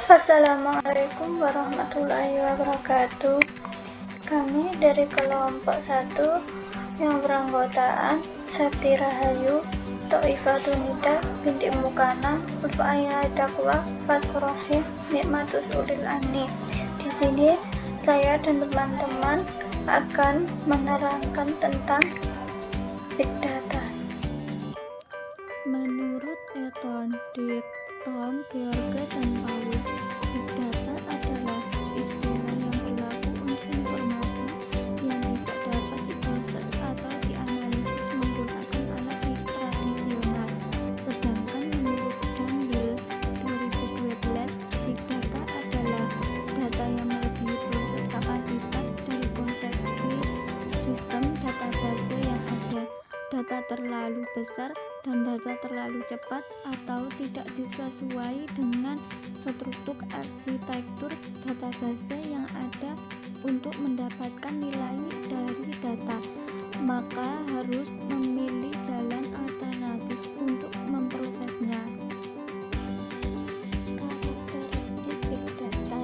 Assalamualaikum warahmatullahi wabarakatuh. Kami dari kelompok 1 yang beranggotaan Septi Rahayu, Tho'ifatun Nida binti Mukana, Ulfa'ayna Taqwa, Fathur Rahim, Nikmatus Ulil Ani. Di sini saya dan teman-teman akan menerangkan tentang Big Data. Menurut Ethorn, Dick, Tom, George, dan Paul, Big Data adalah istilah yang berlaku untuk informasi yang tidak dapat diproses atau dianalisis menggunakan alat tradisional. Sedangkan menurut Dunville 2012, Big Data adalah data yang melebihi proses kapasitas dari konversi sistem database yang ada. Data terlalu besar dan data terlalu cepat atau tidak disesuai dengan struktur arsitektur database yang ada untuk mendapatkan nilai dari data, maka harus memilih jalan alternatif untuk memprosesnya. Karakteristik Big Data.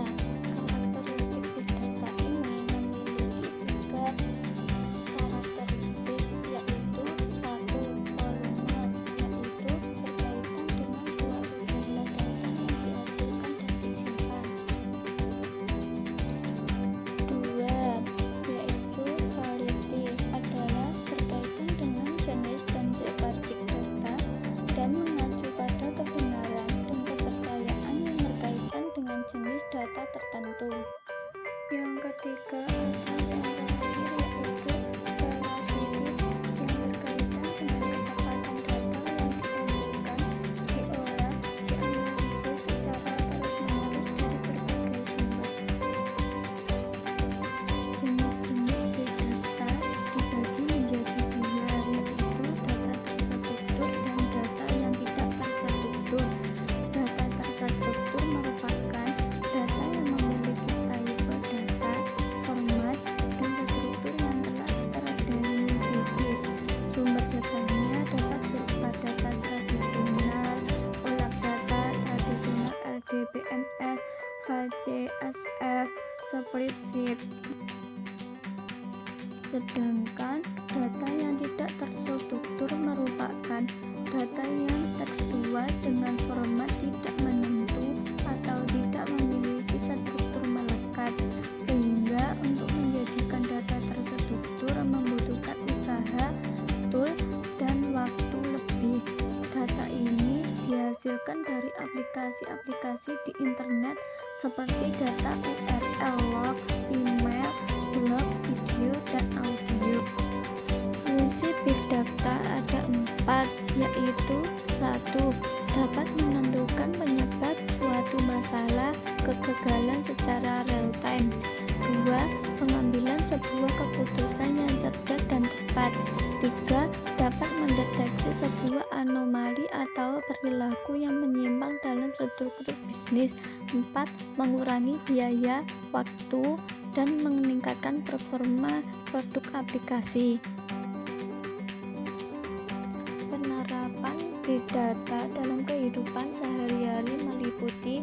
Karakteristik Big Data ini memiliki 3 karakteristik, yaitu 1. Volume, yaitu berkaitan dengan suatu jumlah data yang dihasilkan dan disimpan. 2. Yaitu variety, adalah berkaitan dengan jenis dan separtik data dan mengacu pada kebenaran dan kepercayaan yang berkaitan dengan jenis data tertentu. Yang ketiga atau yang terakhir yaitu velocity, yang berkaitan dengan kecepatan data yang dihasilkan, diolah, dianalisis secara terus-menerus dari berbagai sumber. Jenis-jenis Big Data dibagi menjadi 2, yaitu data terstruktur dan data yang tidak terstruktur. Data terstruktur merupakan data yang memiliki type data, format, dan struktur yang telah terdefinisi. Sumber datanya dapat berupa data tradisional, olah data tradisional RDBMS, file CSV, spreadsheet. Sedangkan data yang tidak terstruktur merupakan data yang tekstual dengan format tidak menentu atau tidak memiliki struktur melekat, sehingga untuk menjadikan data terstruktur membutuhkan usaha, tool, dan waktu lebih. Data ini dihasilkan dari aplikasi-aplikasi di internet seperti data URL, log, email, blog, video, dan audio. Fungsi Big Data ada 4, yaitu 1. Dapat menentukan penyebab suatu masalah kegagalan secara real time. 2. Pengambilan sebuah keputusan yang cerdas dan tepat. 3. Dapat mendeteksi sebuah anomali atau perilaku yang menyimpang dalam struktur bisnis. 4. Mengurangi biaya, waktu, dan meningkatkan performa produk aplikasi. Penerapan Big Data dalam kehidupan sehari-hari meliputi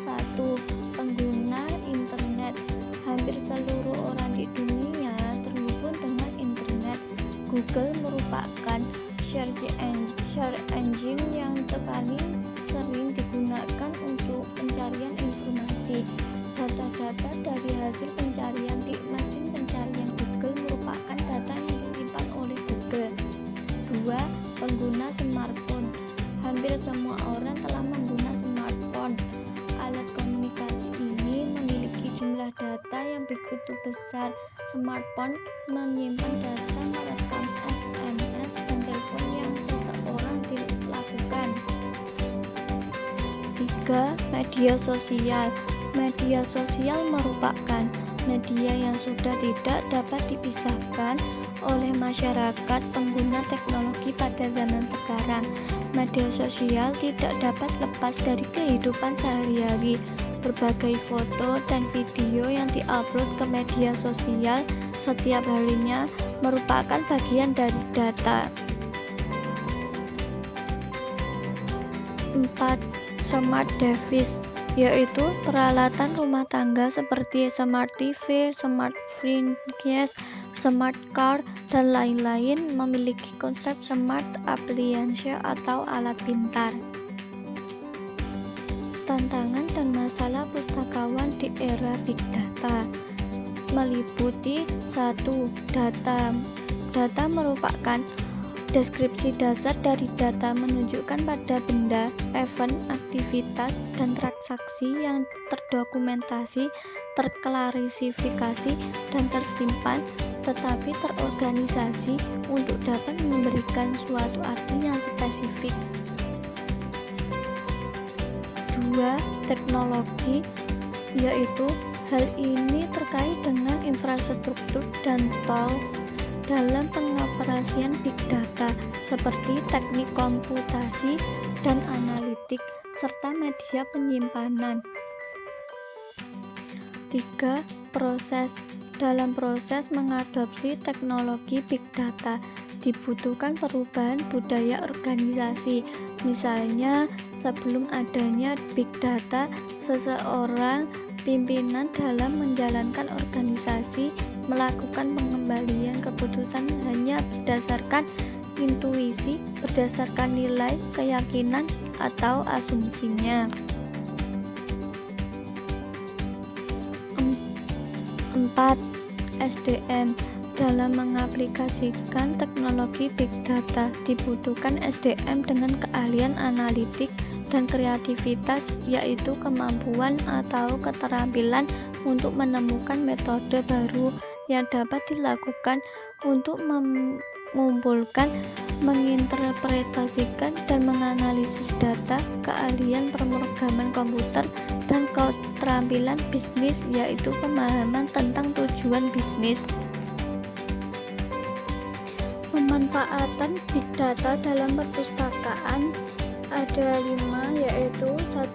1. Pengguna internet. Hampir seluruh orang di dunia terhubung dengan internet. Google merupakan search engine yang paling sering digunakan untuk pencarian informasi. Data-data dari hasil pencarian di mesin pencarian Google merupakan data yang disimpan oleh Google. 2. Pengguna smartphone. Hampir semua orang telah menggunakan smartphone. Alat komunikasi ini memiliki jumlah data yang begitu besar. Smartphone menyimpan data merekam SMS dan telepon yang seseorang dilakukan. 3. Media sosial. Media sosial merupakan media yang sudah tidak dapat dipisahkan oleh masyarakat pengguna teknologi pada zaman sekarang. Media sosial tidak dapat lepas dari kehidupan sehari-hari. Berbagai foto dan video yang diupload ke media sosial setiap harinya merupakan bagian dari data. 4. Smart device. yaitu peralatan rumah tangga seperti smart TV, smart fridge, smart car, dan lain-lain memiliki konsep smart appliance atau alat pintar. Tantangan dan masalah pustakawan di era Big Data meliputi 1. Data. Data merupakan deskripsi dasar dari data menunjukkan pada benda, event, aktivitas, dan transaksi yang terdokumentasi, terklasifikasi, dan tersimpan, tetapi terorganisasi untuk dapat memberikan suatu arti yang spesifik. 2. Teknologi, yaitu hal ini terkait dengan infrastruktur dan tol dalam pengoperasian Big Data seperti teknik komputasi dan analitik serta media penyimpanan. 3. Proses. Dalam proses mengadopsi teknologi Big Data dibutuhkan perubahan budaya organisasi. Misalnya, sebelum adanya Big Data, seseorang pimpinan dalam menjalankan organisasi melakukan pengembalian keputusan hanya berdasarkan intuisi, berdasarkan nilai, keyakinan, atau asumsinya. 4. SDM. Dalam mengaplikasikan teknologi Big Data dibutuhkan SDM dengan keahlian analitik dan kreativitas, yaitu kemampuan atau keterampilan untuk menemukan metode baru yang dapat dilakukan untuk mengumpulkan, menginterpretasikan, dan menganalisis data, keahlian pemrograman komputer, dan keterampilan bisnis, yaitu pemahaman tentang tujuan bisnis. Pemanfaatan Big Data dalam perpustakaan ada 5, yaitu 1.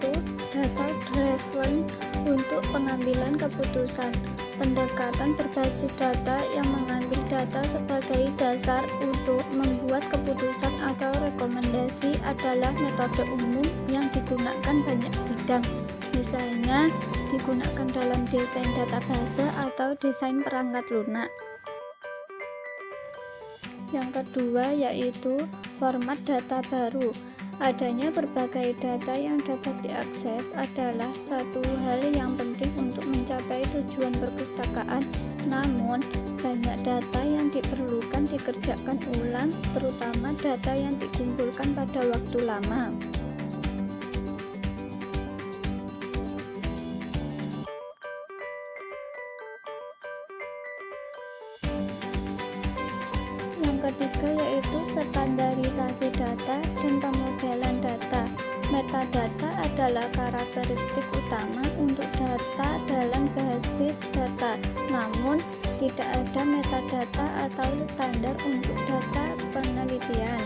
Data driven untuk pengambilan keputusan. Pendekatan berbasis data yang mengambil data sebagai dasar untuk membuat keputusan atau rekomendasi adalah metode umum yang digunakan banyak bidang. Misalnya, digunakan dalam desain database atau desain perangkat lunak. Yang kedua yaitu format data baru. Adanya berbagai data yang dapat diakses adalah satu hal yang penting untuk mencapai tujuan perpustakaan. Namun, banyak data yang diperlukan dikerjakan ulang, terutama data yang dikumpulkan pada waktu lama. Yang ketiga yaitu standarisasi data dan pemodelan data. Metadata adalah karakteristik utama untuk data dalam basis data. Namun, tidak ada metadata atau standar untuk data penelitian.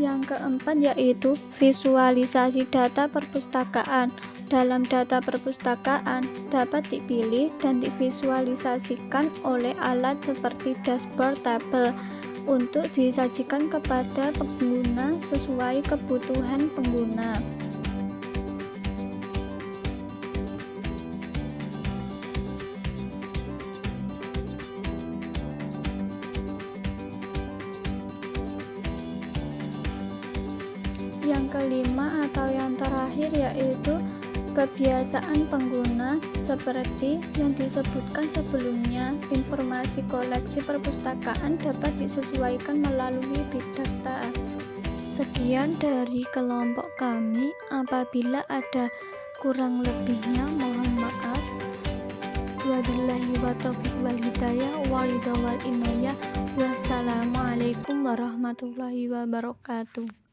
Yang keempat yaitu visualisasi data perpustakaan. Dalam data perpustakaan dapat dipilih dan divisualisasikan oleh alat seperti dashboard tabel untuk disajikan kepada pengguna sesuai kebutuhan pengguna. Yang kelima atau yang terakhir yaitu kebiasaan pengguna. Seperti yang disebutkan sebelumnya, informasi koleksi perpustakaan dapat disesuaikan melalui Big Data. Sekian dari kelompok kami. Apabila ada kurang lebihnya mohon maaf. Wabillahi wa taufiq wal hidayah wal inayah. Wassalamualaikum warahmatullahi wabarakatuh.